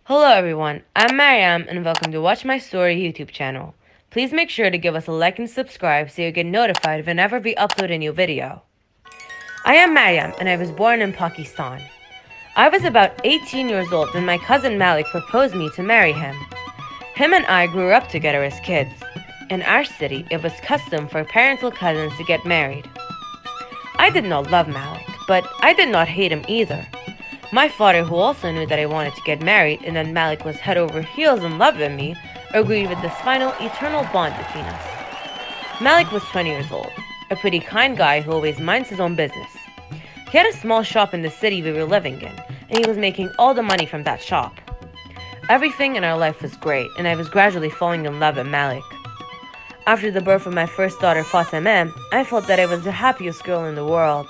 Hello everyone, I'm Mariam and welcome to Watch My Story YouTube channel. Please make sure to give us a like and subscribe so you get notified whenever we upload a new video. I am Mariam and I was born in Pakistan. I was about 18 years old when my cousin Malik proposed me to marry him. Him and I grew up together as kids. In our city, it was custom for parental cousins to get married. I did not love Malik, but I did not hate him either. My father, who also knew that I wanted to get married and that Malik was head over heels in love with me, agreed with this final eternal bond between us. Malik was 20 years old, a pretty kind guy who always minds his own business. He had a small shop in the city we were living in, and he was making all the money from that shop. Everything in our life was great, and I was gradually falling in love with Malik. After the birth of my first daughter, Fatima, I felt that I was the happiest girl in the world.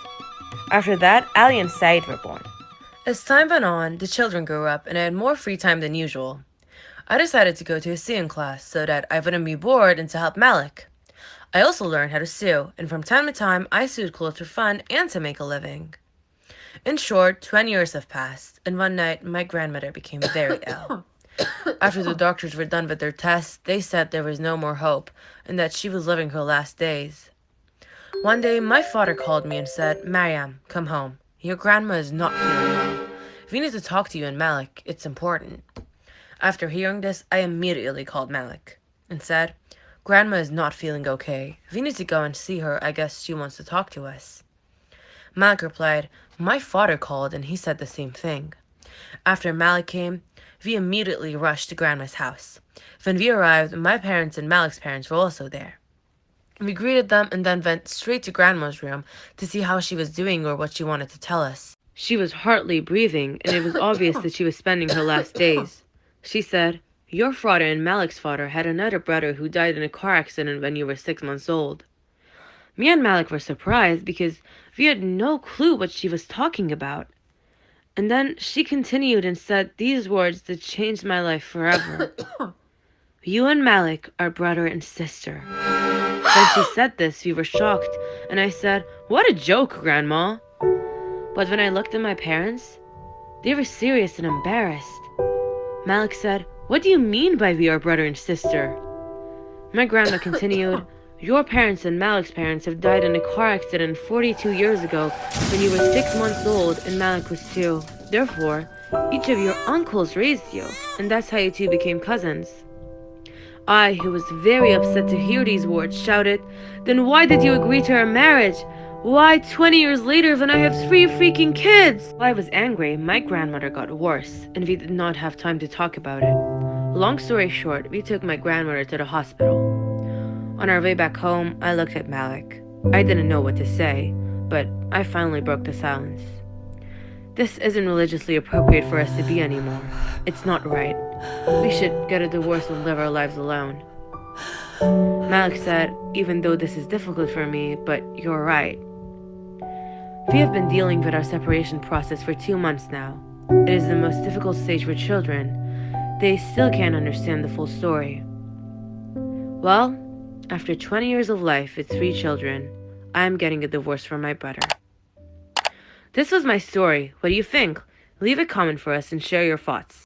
After that, Ali and Saeed were born. As time went on, the children grew up and I had more free time than usual. I decided to go to a sewing class so that I wouldn't be bored and to help Malik. I also learned how to sew, and from time to time, I sewed clothes for fun and to make a living. In short, 20 years have passed, and one night, my grandmother became very ill. After the doctors were done with their tests, they said there was no more hope and that she was living her last days. One day, my father called me and said, "Mariam, come home. Your grandma is not feeling well. We need to talk to you and Malik. It's important." After hearing this, I immediately called Malik and said, "Grandma is not feeling okay. We need to go and see her. I guess she wants to talk to us." Malik replied, "My father called and he said the same thing." After Malik came, we immediately rushed to Grandma's house. When we arrived, my parents and Malik's parents were also there. We greeted them and then went straight to Grandma's room to see how she was doing or what she wanted to tell us. She was hardly breathing, and it was obvious that she was spending her last days. She said, "Your father and Malik's father had another brother who died in a car accident when you were 6 months old." Me and Malik were surprised because we had no clue what she was talking about. And then she continued and said these words that changed my life forever. "You and Malik are brother and sister." When she said this, we were shocked, and I said, "What a joke, Grandma." But when I looked at my parents, they were serious and embarrassed. Malik said, "What do you mean by we are brother and sister?" My grandma continued, "Your parents and Malik's parents have died in a car accident 42 years ago when you were 6 months old and Malik was 2. Therefore, each of your uncles raised you, and that's how you two became cousins." I, who was very upset to hear these words, shouted, "Then why did you agree to our marriage? Why 20 years later when I have 3 freaking kids?" While I was angry, my grandmother got worse, and we did not have time to talk about it. Long story short, we took my grandmother to the hospital. On our way back home, I looked at Malik. I didn't know what to say, but I finally broke the silence. "This isn't religiously appropriate for us to be anymore. It's not right. We should get a divorce and live our lives alone." Malik said, "Even though this is difficult for me, but you're right." We have been dealing with our separation process for 2 months now. It is the most difficult stage for children. They still can't understand the full story. Well, after 20 years of life with 3 children, I am getting a divorce from my brother. This was my story. What do you think? Leave a comment for us and share your thoughts.